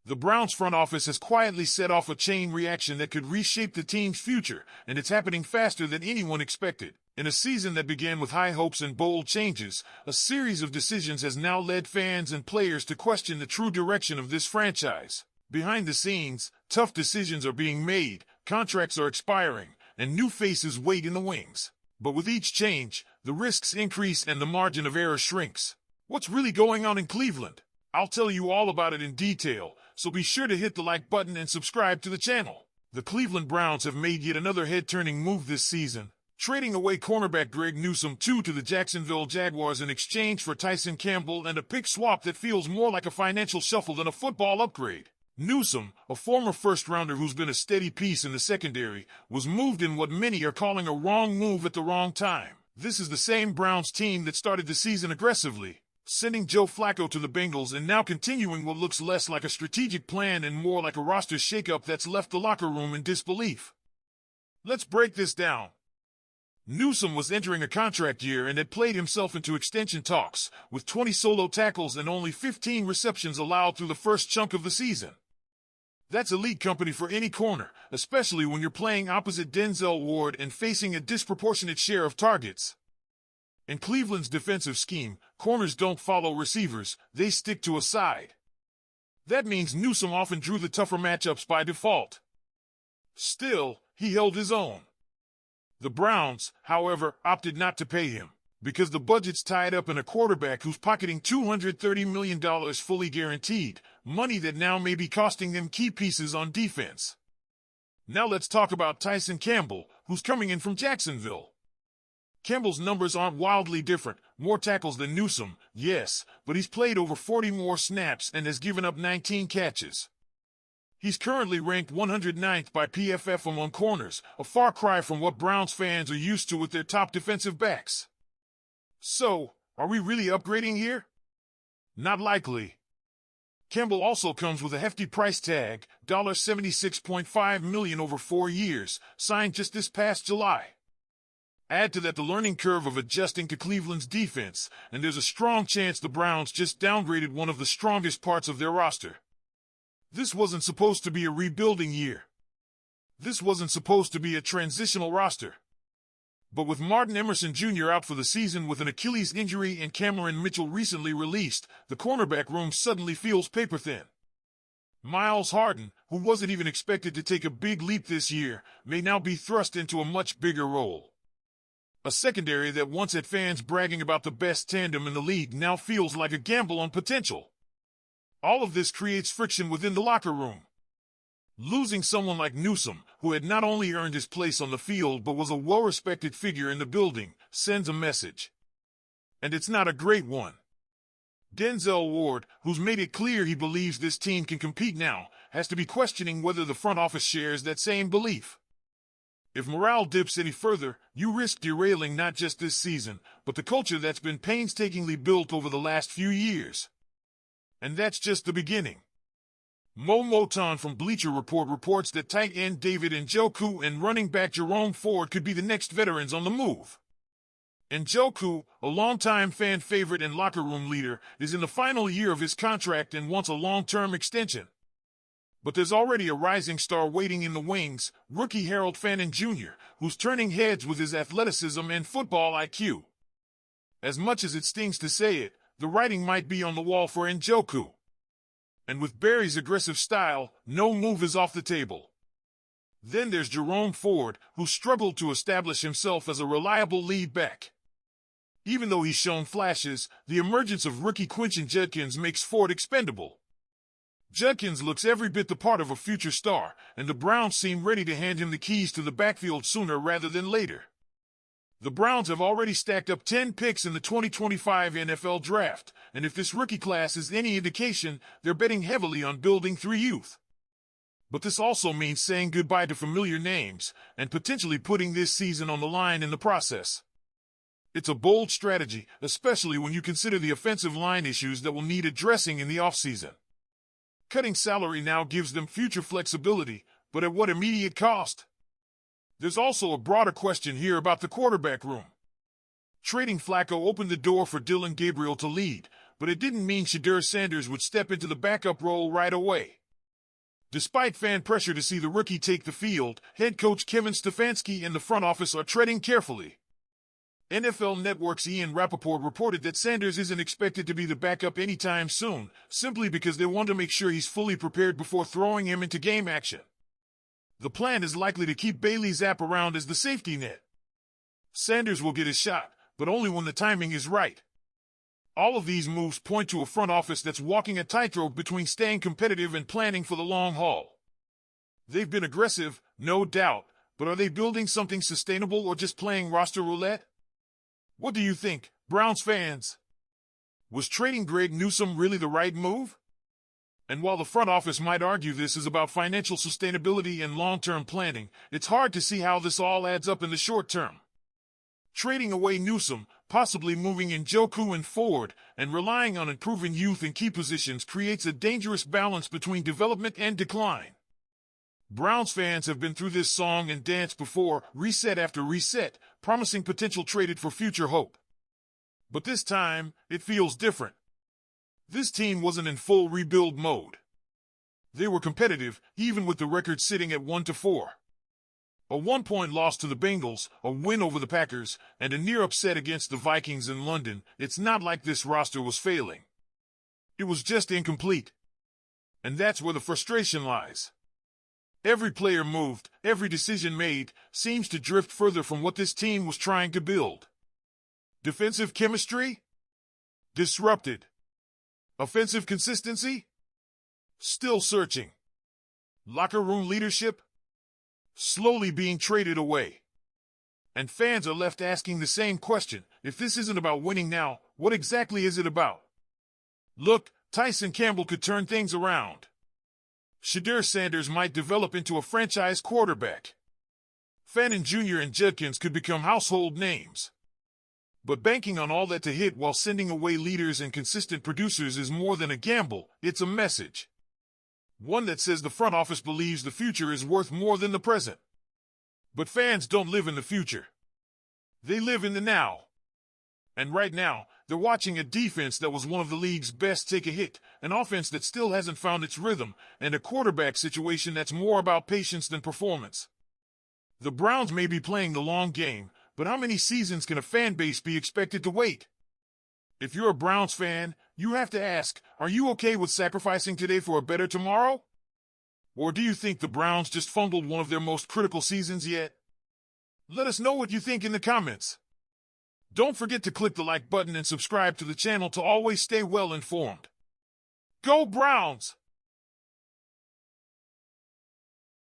The Browns front office has quietly set off a chain reaction that could reshape the team's future, and it's happening faster than anyone expected. In a season that began with high hopes and bold changes, a series of decisions has now led fans and players to question the true direction of this franchise. Behind the scenes, tough decisions are being made, contracts are expiring, and new faces wait in the wings. But with each change, the risks increase and the margin of error shrinks. What's really going on in Cleveland? I'll tell you all about it in detail, so be sure to hit the like button and subscribe to the channel. The Cleveland Browns have made yet another head-turning move this season, trading away cornerback Greg Newsome to the Jacksonville Jaguars in exchange for Tyson Campbell and a pick swap that feels more like a financial shuffle than a football upgrade. Newsome, a former first-rounder who's been a steady piece in the secondary, was moved in what many are calling a wrong move at the wrong time. This is the same Browns team that started the season aggressively, sending Joe Flacco to the Bengals and now continuing what looks less like a strategic plan and more like a roster shakeup that's left the locker room in disbelief. Let's break this down. Newsome was entering a contract year and had played himself into extension talks, with 20 solo tackles and only 15 receptions allowed through the first chunk of the season. That's elite company for any corner, especially when you're playing opposite Denzel Ward and facing a disproportionate share of targets. In Cleveland's defensive scheme, corners don't follow receivers, they stick to a side. That means Newsome often drew the tougher matchups by default. Still, he held his own. The Browns, however, opted not to pay him, because the budget's tied up in a quarterback who's pocketing $230 million fully guaranteed, money that now may be costing them key pieces on defense. Now let's talk about Tyson Campbell, who's coming in from Jacksonville. Campbell's numbers aren't wildly different, more tackles than Newsome, yes, but he's played over 40 more snaps and has given up 19 catches. He's currently ranked 109th by PFF among corners, a far cry from what Browns fans are used to with their top defensive backs. So, are we really upgrading here? Not likely. Campbell also comes with a hefty price tag, $76.5 million over 4 years, signed just this past July. Add to that the learning curve of adjusting to Cleveland's defense, and there's a strong chance the Browns just downgraded one of the strongest parts of their roster. This wasn't supposed to be a rebuilding year. This wasn't supposed to be a transitional roster. But with Martin Emerson Jr. out for the season with an Achilles injury and Cameron Mitchell recently released, the cornerback room suddenly feels paper-thin. Miles Harden, who wasn't even expected to take a big leap this year, may now be thrust into a much bigger role. A secondary that once had fans bragging about the best tandem in the league now feels like a gamble on potential. All of this creates friction within the locker room. Losing someone like Newsome, who had not only earned his place on the field but was a well-respected figure in the building, sends a message. And it's not a great one. Denzel Ward, who's made it clear he believes this team can compete now, has to be questioning whether the front office shares that same belief. If morale dips any further, you risk derailing not just this season, but the culture that's been painstakingly built over the last few years. And that's just the beginning. Mo Moton from Bleacher Report reports that tight end David Njoku and running back Jerome Ford could be the next veterans on the move. Njoku, a longtime fan favorite and locker room leader, is in the final year of his contract and wants a long-term extension. But there's already a rising star waiting in the wings, rookie Harold Fannin Jr., who's turning heads with his athleticism and football IQ. As much as it stings to say it, the writing might be on the wall for Njoku. And with Barry's aggressive style, no move is off the table. Then there's Jerome Ford, who struggled to establish himself as a reliable lead back. Even though he's shown flashes, the emergence of rookie Quinton Judkins makes Ford expendable. Judkins looks every bit the part of a future star, and the Browns seem ready to hand him the keys to the backfield sooner rather than later. The Browns have already stacked up 10 picks in the 2025 NFL Draft, and if this rookie class is any indication, they're betting heavily on building through youth. But this also means saying goodbye to familiar names, and potentially putting this season on the line in the process. It's a bold strategy, especially when you consider the offensive line issues that will need addressing in the offseason. Cutting salary now gives them future flexibility, but at what immediate cost? There's also a broader question here about the quarterback room. Trading Flacco opened the door for Dillon Gabriel to lead, but it didn't mean Shedeur Sanders would step into the backup role right away. Despite fan pressure to see the rookie take the field, head coach Kevin Stefanski and the front office are treading carefully. NFL Network's Ian Rappaport reported that Sanders isn't expected to be the backup anytime soon, simply because they want to make sure he's fully prepared before throwing him into game action. The plan is likely to keep Bailey Zappe around as the safety net. Sanders will get his shot, but only when the timing is right. All of these moves point to a front office that's walking a tightrope between staying competitive and planning for the long haul. They've been aggressive, no doubt, but are they building something sustainable or just playing roster roulette? What do you think, Browns fans? Was trading Greg Newsome really the right move? And while the front office might argue this is about financial sustainability and long-term planning, it's hard to see how this all adds up in the short term. Trading away Newsome, possibly moving in Njoku and Ford, and relying on improving youth in key positions creates a dangerous balance between development and decline. Browns fans have been through this song and dance before, reset after reset, promising potential traded for future hope. But this time, it feels different. This team wasn't in full rebuild mode. They were competitive, even with the record sitting at 1-4. A 1-point loss to the Bengals, a win over the Packers, and a near upset against the Vikings in London. It's not like this roster was failing. It was just incomplete. And that's where the frustration lies. Every player moved, every decision made, seems to drift further from what this team was trying to build. Defensive chemistry? Disrupted. Offensive consistency? Still searching. Locker room leadership? Slowly being traded away. And fans are left asking the same question: if this isn't about winning now, what exactly is it about? Look, Tyson Campbell could turn things around. Shedeur Sanders might develop into a franchise quarterback. Fannin Jr. and Judkins could become household names. But banking on all that to hit while sending away leaders and consistent producers is more than a gamble, it's a message. One that says the front office believes the future is worth more than the present. But fans don't live in the future. They live in the now. And right now, they're watching a defense that was one of the league's best take a hit, an offense that still hasn't found its rhythm, and a quarterback situation that's more about patience than performance. The Browns may be playing the long game, but how many seasons can a fan base be expected to wait? If you're a Browns fan, you have to ask, are you okay with sacrificing today for a better tomorrow? Or do you think the Browns just fumbled one of their most critical seasons yet? Let us know what you think in the comments. Don't forget to click the like button and subscribe to the channel to always stay well informed. Go Browns!